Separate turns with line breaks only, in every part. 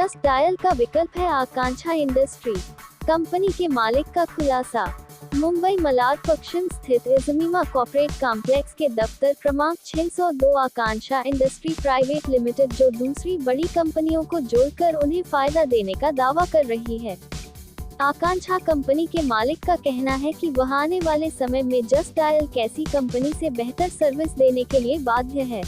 Just dial का विकल्प है आकांक्षा इंडस्ट्री। कंपनी के मालिक का खुलासा। मुंबई मलाड पश्चिम स्थित इज़मीमा कॉर्पोरेट कॉम्प्लेक्स के दफ्तर क्रमांक 602 आकांक्षा इंडस्ट्री प्राइवेट लिमिटेड जो दूसरी बड़ी कंपनियों को जोड़कर उन्हें फायदा देने का दावा कर रही है। आकांक्षा कंपनी के मालिक का कहना है कि वह आने वाले समय में जस्ट डायल कैसी कंपनी से बेहतर सर्विस देने के लिए बाध्य है।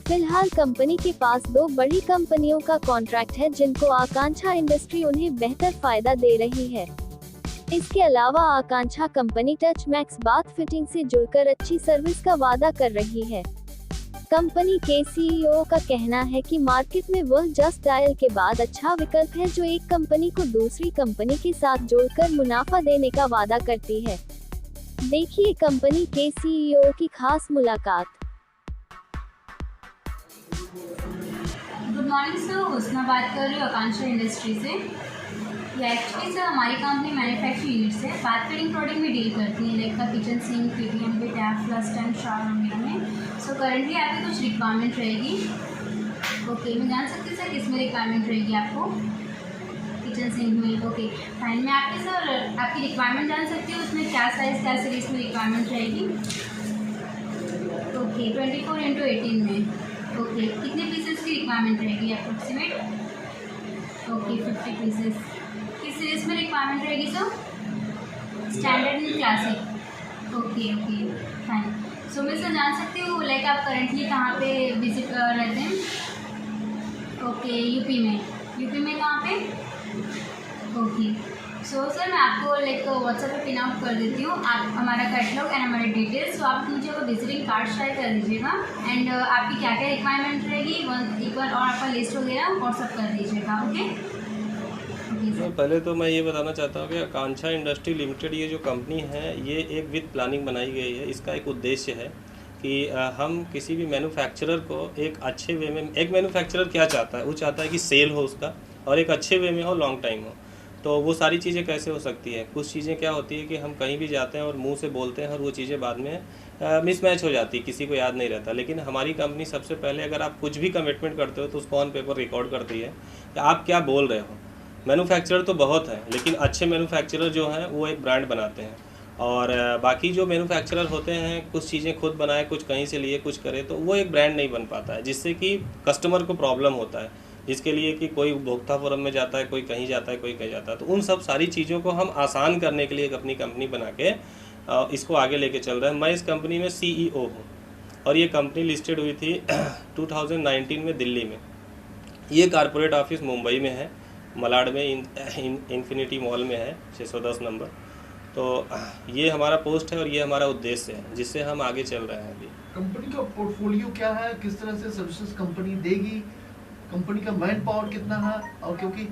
फिलहाल कंपनी के पास 2 बड़ी कंपनियों का कॉन्ट्रैक्ट है जिनको आकांक्षा इंडस्ट्री उन्हें बेहतर फायदा दे रही है। इसके अलावा Akanksha company touch max bath fitting से जुड़कर अच्छी सर्विस का वादा कर रही है। कंपनी के सीईओ का कहना है कि मार्केट में वह जस्ट डायल के बाद अच्छा विकल्प है जो एक कंपनी को दूसरी कंपनी के साथ जोड़कर मुनाफा देने का वादा करती है। देखिए कंपनी के सीईओ की खास मुलाकात।
गुड मॉर्निंग सर, हुस्ना बात कर रही हूँ आकांक्षा इंडस्ट्री से। ये एक्चुअली सर हमारी कंपनी मैन्युफैक्चरिंग यूनिट से बाथ फिटिंग प्रोडक्ट में डील करती है, लाइक का किचन सिंक, पीटीएम पे टैप, फ्लश टैंक, शावर वगैरह में। सो करंटली आपकी कुछ रिक्वायरमेंट रहेगी। ओके, मैं जान सकती हूँ सर किस में रिक्वायरमेंट रहेगी आपको? किचन सिंक में। ओके फाइन, मैं आपके सर आपकी रिक्वायरमेंट जान सकती हूँ उसमें क्या साइज़ क्या सीरीज में रिक्वायरमेंट रहेगी? ओके 24x18 में। ओके कितने पीसेस की रिक्वायरमेंट रहेगी अप्रोक्सीमेट? Okay 50 pieces. किस सीरीज में रिक्वायरमेंट रहेगी sir? Standard and classic. Okay okay fine. So मैं सर जान सकती हूँ लाइक आप करंटली कहाँ पे विजिट रहते हैं? ओके यूपी में। यूपी में कहाँ पे? ओके सो सर मैं आपको लाइक व्हाट्सएप पे पिन आउट कर देती हूँ, आप हमारा कैटलॉग एंड हमारे डिटेल्स। तो आप मुझे वो विजिटिंग कार्ड शेयर कर दीजिएगा एंड आपकी क्या क्या रिक्वायरमेंट रहेगी एक बार और आपका लिस्ट वगैरह व्हाट्सएप कर दीजिएगा। ओके
पहले तो मैं ये बताना चाहता हूँ कि आकांक्षा इंडस्ट्री लिमिटेड ये जो कंपनी है ये एक विद प्लानिंग बनाई गई है। इसका एक उद्देश्य है कि हम किसी भी मैन्युफैक्चरर को एक अच्छे वे में, एक मैन्युफैक्चरर क्या चाहता है, वो चाहता है कि सेल हो उसका और एक अच्छे वे में हो, लॉन्ग टाइम हो। तो वो सारी चीज़ें कैसे हो सकती हैं? कुछ चीज़ें क्या होती है कि हम कहीं भी जाते हैं और मुंह से बोलते हैं और वो चीज़ें बाद में मिसमैच हो जाती है, किसी को याद नहीं रहता। लेकिन हमारी कंपनी सबसे पहले अगर आप कुछ भी कमिटमेंट करते हो तो उसको ऑन पेपर रिकॉर्ड करती है कि आप क्या बोल रहे हो। मैन्युफैक्चरर तो बहुत हैं लेकिन अच्छे मैन्युफैक्चरर जो हैं वो एक ब्रांड बनाते हैं और बाकी जो मैन्युफैक्चरर होते हैं कुछ चीज़ें खुद बनाए, कुछ कहीं से लिए, कुछ करे, तो वो एक ब्रांड नहीं बन पाता है, जिससे कि कस्टमर को प्रॉब्लम होता है। जिसके लिए कि कोई उपभोक्ता फोरम में जाता है, कोई कहीं जाता है, कोई कहीं जाता है। तो उन सब सारी चीज़ों को हम आसान करने के लिए एक अपनी कंपनी बना के इसको आगे लेके चल रहे हैं। मैं इस कंपनी में सीईओ हूँ और ये कंपनी लिस्टेड हुई थी 2019 में दिल्ली में। ये कॉरपोरेट ऑफिस मुंबई में है, मलाड में इन्फिनिटी मॉल में है, 610 नंबर। तो ये हमारा पोस्ट है और ये हमारा उद्देश्य है जिससे हम आगे चल रहे हैं। अभी कंपनी का पोर्टफोलियो क्या है, किस तरह से सर्विसेज कंपनी देगी, कंपनी का मैन पावर कितना है? और क्योंकि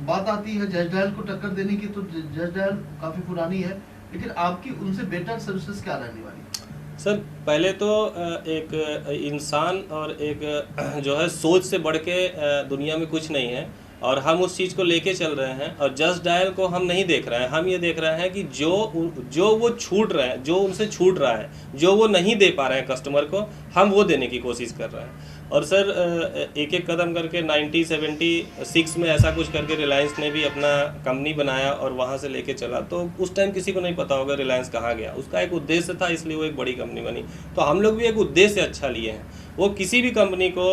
बात आती है जस्ट डायल को टक्कर देने की, तो जस्ट डायल काफ़ी पुरानी है, लेकिन आपकी उनसे बेटर सर्विसेज क्या रहने वाली है? सर पहले तो एक इंसान और एक जो है सोच से बढ़ के दुनिया में कुछ नहीं है और हम उस चीज़ को लेके चल रहे हैं। और जस्ट डायल को हम नहीं देख रहे हैं, हम ये देख रहे हैं कि जो वो छूट रहे हैं, जो उनसे छूट रहा है, जो वो नहीं दे पा रहे हैं कस्टमर को, हम वो देने की कोशिश कर रहे हैं। और सर एक एक कदम करके 1976 में ऐसा कुछ करके रिलायंस ने भी अपना कंपनी बनाया और वहाँ से लेके चला। तो उस टाइम किसी को नहीं पता होगा रिलायंस कहाँ गया, उसका एक उद्देश्य था, इसलिए वो एक बड़ी कंपनी बनी। तो हम लोग भी एक उद्देश्य अच्छा लिए हैं। वो किसी भी कंपनी को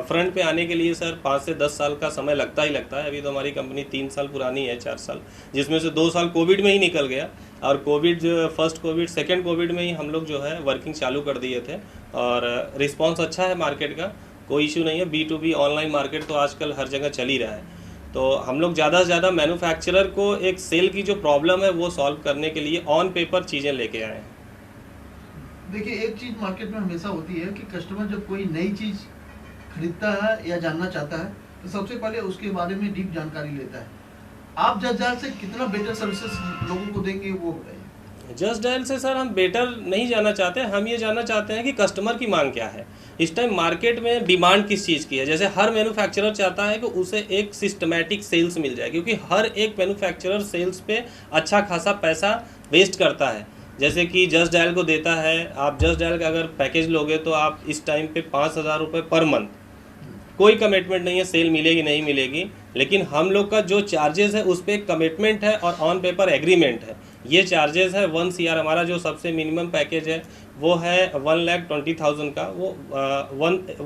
फ्रंट पे आने के लिए सर 5 से 10 साल का समय लगता ही लगता है। अभी तो हमारी कंपनी 3 साल पुरानी है, 4 साल, जिसमें से 2 साल कोविड में ही निकल गया। और Covid first Covid second Covid में ही हम लोग जो है वर्किंग चालू कर दिए थे और रिस्पांस अच्छा है मार्केट का, कोई इशू नहीं है। B2B ऑनलाइन मार्केट तो आजकल हर जगह चल ही रहा है। तो हम लोग ज़्यादा से ज़्यादा मैन्युफैक्चरर को एक सेल की जो प्रॉब्लम है वो सॉल्व करने के लिए ऑन पेपर चीज़ें लेके आए हैं।
देखिए एक चीज़ मार्केट में हमेशा होती है कि कस्टमर जब कोई नई चीज़ खरीदता है या जानना चाहता है तो सबसे पहले उसके बारे में डीप जानकारी लेता है। आप जस्ट डायल से कितना बेटर सर्विसेज लोगों को देंगे वो बताइए।
जस्ट डायल से सर हम बेटर नहीं जानना चाहते, हम ये जानना चाहते हैं कि कस्टमर की मांग क्या है, इस टाइम मार्केट में डिमांड किस चीज़ की है। जैसे हर मैन्युफैक्चरर चाहता है कि उसे एक सिस्टमैटिक सेल्स मिल जाए, क्योंकि हर एक मैन्युफैक्चरर सेल्स पे अच्छा खासा पैसा वेस्ट करता है। जैसे कि जस्ट डायल को देता है, आप जस्ट डायल का अगर पैकेज लोगे तो आप इस टाइम पे 5,000 रुपये पर मंथ कोई कमिटमेंट नहीं है सेल मिलेगी नहीं मिलेगी, लेकिन हम लोग का जो चार्जेस है उस पर एक कमिटमेंट है और ऑन पेपर एग्रीमेंट है। ये चार्जेस है 1 CR, हमारा जो सबसे मिनिमम पैकेज है वो है 1,20,000 का, वो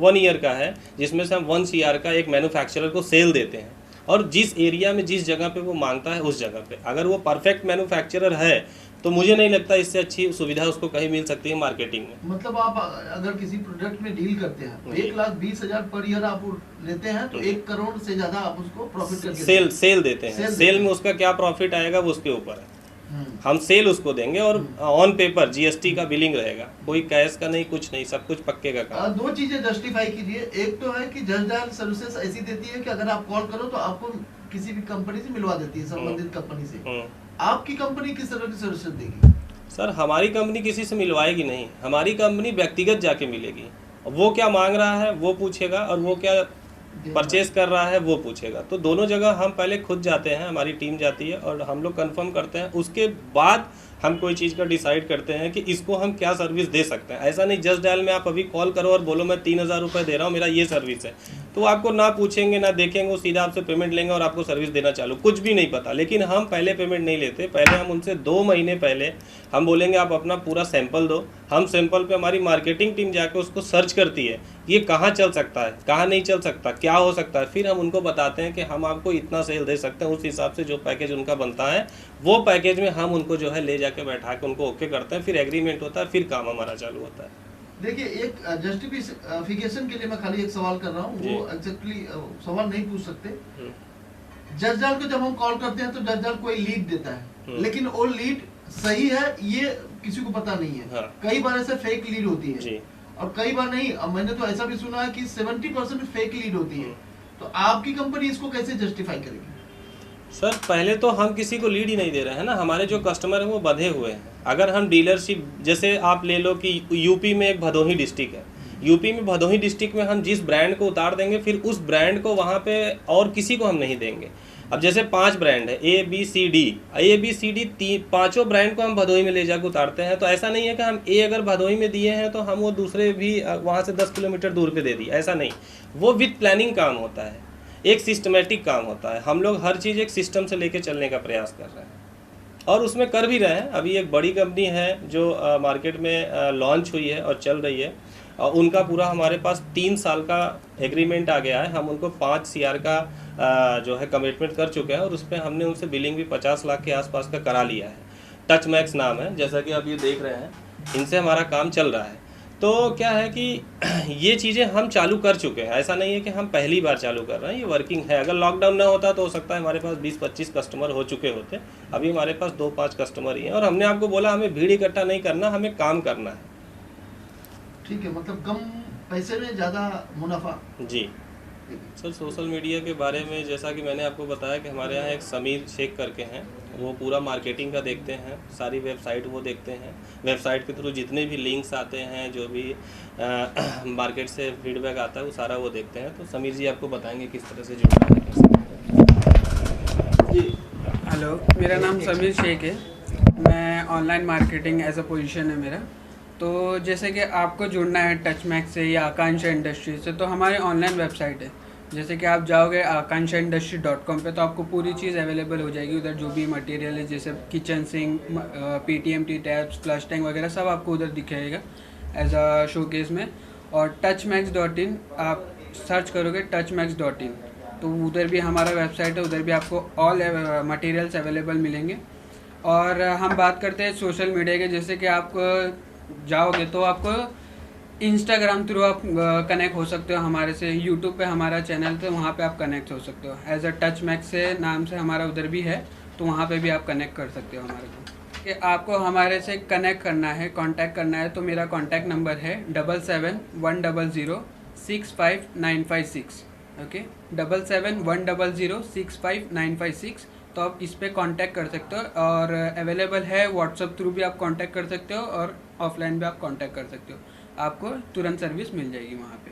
1 ईयर का है, जिसमें से हम 1 CR का एक मैन्युफैक्चरर को सेल देते हैं, और जिस एरिया में जिस जगह पे वो मांगता है उस जगह पे अगर वो परफेक्ट मैन्युफैक्चरर है तो मुझे नहीं लगता इससे अच्छी सुविधा उसको कहीं मिल सकती है मार्केटिंग में।
मतलब आप अगर किसी प्रोडक्ट में डील करते हैं 1,20,000 पर ईयर आप लेते हैं तो 1 करोड़ से ज्यादा आप उसको प्रॉफिट करके
सेल देते हैं। सेल में उसका क्या प्रॉफिट आएगा वो उसके ऊपर है, हम सेल उसको देंगे और ऑन पेपर GST का बिलिंग रहेगा, कोई कैश का नहीं, कुछ नहीं, सब कुछ पक्के का काम।
2 चीजें जस्टिफाई कीजिए। एक तो है कि जस्ट डायल सर्विसेज ऐसी देती है कि अगर आप कॉल करो तो आपको किसी भी कंपनी से मिलवा देती है, संबंधित कंपनी से। आपकी कंपनी किस तरह की सर्विसेज देगी?
सर हमारी कंपनी किसी से मिलवाएगी नहीं, हमारी कंपनी व्यक्तिगत जाके मिलेगी, वो क्या मांग रहा है वो पूछेगा और वो क्या परचेज कर रहा है वो पूछेगा। तो दोनों जगह हम पहले खुद जाते हैं, हमारी टीम जाती है और हम लोग कंफर्म करते हैं, उसके बाद हम कोई चीज़ का डिसाइड करते हैं कि इसको हम क्या सर्विस दे सकते हैं। ऐसा नहीं जस्ट डायल में आप अभी कॉल करो और बोलो मैं 3,000 रुपये दे रहा हूँ, मेरा ये सर्विस है, तो आपको ना पूछेंगे ना देखेंगे, वो सीधा आपसे पेमेंट लेंगे और आपको सर्विस देना चालू, कुछ भी नहीं पता। लेकिन हम पहले पेमेंट नहीं लेते, पहले हम उनसे 2 महीने पहले हम बोलेंगे आप अपना पूरा सैंपल दो, हम सैंपल पे हमारी मार्केटिंग टीम जाकर उसको सर्च करती है, ये कहाँ चल सकता है कहाँ नहीं चल सकता, क्या हो सकता है, फिर हम उनको बताते हैं कि हम आपको इतना सेल दे सकते हैं। उस हिसाब से जो पैकेज उनका बनता है वो पैकेज में हम उनको जो है ले जाके बैठा के उनको ओके करते हैं, फिर एग्रीमेंट होता है, फिर काम हमारा चालू होता है।
देखिए एक जस्टिफिकेशन के लिए मैं खाली एक सवाल कर रहा हूँ, वो एग्जैक्टली सवाल नहीं पूछ सकते। जज डाल को जब हम कॉल करते हैं तो जज डाल कोई लीड देता है, लेकिन वो लीड सही है ये किसी को पता नहीं है। कई बार ऐसे फेक लीड होती है और कई बार नहीं, मैंने तो ऐसा भी सुना है कि 70% फेक लीड होती है। तो आपकी कंपनी इसको कैसे जस्टिफाई करेगी?
सर पहले तो हम किसी को लीड ही नहीं दे रहे हैं ना, हमारे जो कस्टमर हैं वो बंधे हुए हैं। अगर हम डीलरशिप, जैसे आप ले लो कि यूपी में एक भदोही डिस्ट्रिक्ट है, यूपी में भदोही डिस्ट्रिक्ट में हम जिस ब्रांड को उतार देंगे फिर उस ब्रांड को वहाँ पे और किसी को हम नहीं देंगे। अब जैसे 5 ब्रांड है ABCD, पांचों ब्रांड को हम भदोही में ले जाकर उतारते हैं, तो ऐसा नहीं है कि हम A अगर भदोही में दिए हैं तो हम वो दूसरे भी वहाँ से 10 किलोमीटर दूर पे दे दिए, ऐसा नहीं। वो विद प्लानिंग काम होता है, एक सिस्टमेटिक काम होता है। हम लोग हर चीज़ एक सिस्टम से लेके चलने का प्रयास कर रहे हैं और उसमें कर भी रहे हैं। अभी एक बड़ी कंपनी है जो मार्केट में लॉन्च हुई है और चल रही है, उनका पूरा हमारे पास 3 साल का एग्रीमेंट आ गया है। हम उनको 5 CR का जो है कमिटमेंट कर चुके हैं और उस पर हमने उनसे बिलिंग भी 50 लाख के आसपास का करा लिया है। टच मैक्स नाम है, जैसा कि आप ये देख रहे हैं, इनसे हमारा काम चल रहा है। तो क्या है कि ये चीज़ें हम चालू कर चुके हैं, ऐसा नहीं है कि हम पहली बार चालू कर रहे हैं, ये वर्किंग है। अगर लॉकडाउन ना होता तो हो सकता है हमारे पास 20-25 कस्टमर हो चुके होते, अभी हमारे पास 2-5 कस्टमर ही हैं। और हमने आपको बोला हमें भीड़ इकट्ठा नहीं करना, हमें काम करना है।
ठीक है, मतलब कम पैसे में ज़्यादा मुनाफा।
जी सर, सोशल मीडिया के बारे में जैसा कि मैंने आपको बताया कि हमारे यहाँ एक समीर शेख करके हैं, वो पूरा मार्केटिंग का देखते हैं, सारी वेबसाइट वो देखते हैं। वेबसाइट के थ्रू जितने भी लिंक्स आते हैं, जो भी मार्केट से फीडबैक आता है, वो सारा वो देखते हैं। तो समीर जी आपको बताएंगे किस तरह से जुड़ना है
जी। हेलो, मेरा नाम समीर शेख है, मैं online marketing as a position है मेरा। तो जैसे कि आपको जुड़ना है टच मैक्स से या आकांक्षा इंडस्ट्री से, तो हमारी ऑनलाइन वेबसाइट है। जैसे कि आप जाओगे akanshaindustry.com पे तो आपको पूरी चीज़ अवेलेबल हो जाएगी। उधर जो भी मटेरियल है, जैसे kitchen sink, PTMT taps, flush tank वगैरह सब आपको उधर दिखेगा एज अ शोकेस में। और touchmax.in आप सर्च करोगे touchmax.in, तो उधर भी हमारा वेबसाइट है, उधर भी आपको ऑल मटेरियल्स अवेलेबल मिलेंगे। और हम बात करते हैं सोशल मीडिया के, जैसे कि आप जाओगे तो आपको इंस्टाग्राम थ्रू आप कनेक्ट हो सकते हो हमारे से। यूट्यूब पे हमारा चैनल तो वहाँ पे आप कनेक्ट हो सकते हो एज अ टच मैक्स से नाम से हमारा उधर भी है, तो वहाँ पे भी आप कनेक्ट कर सकते हो हमारे को। कि आपको हमारे से कनेक्ट करना है, कांटेक्ट करना है, तो मेरा कांटेक्ट नंबर है 77-100-65956। ओके, 77-100-65956। तो आप इस पर कांटेक्ट कर सकते हो और अवेलेबल है व्हाट्सएप थ्रू भी आप कांटेक्ट कर सकते हो और ऑफलाइन भी आप कांटेक्ट कर सकते हो। आपको तुरंत सर्विस मिल जाएगी वहाँ पे।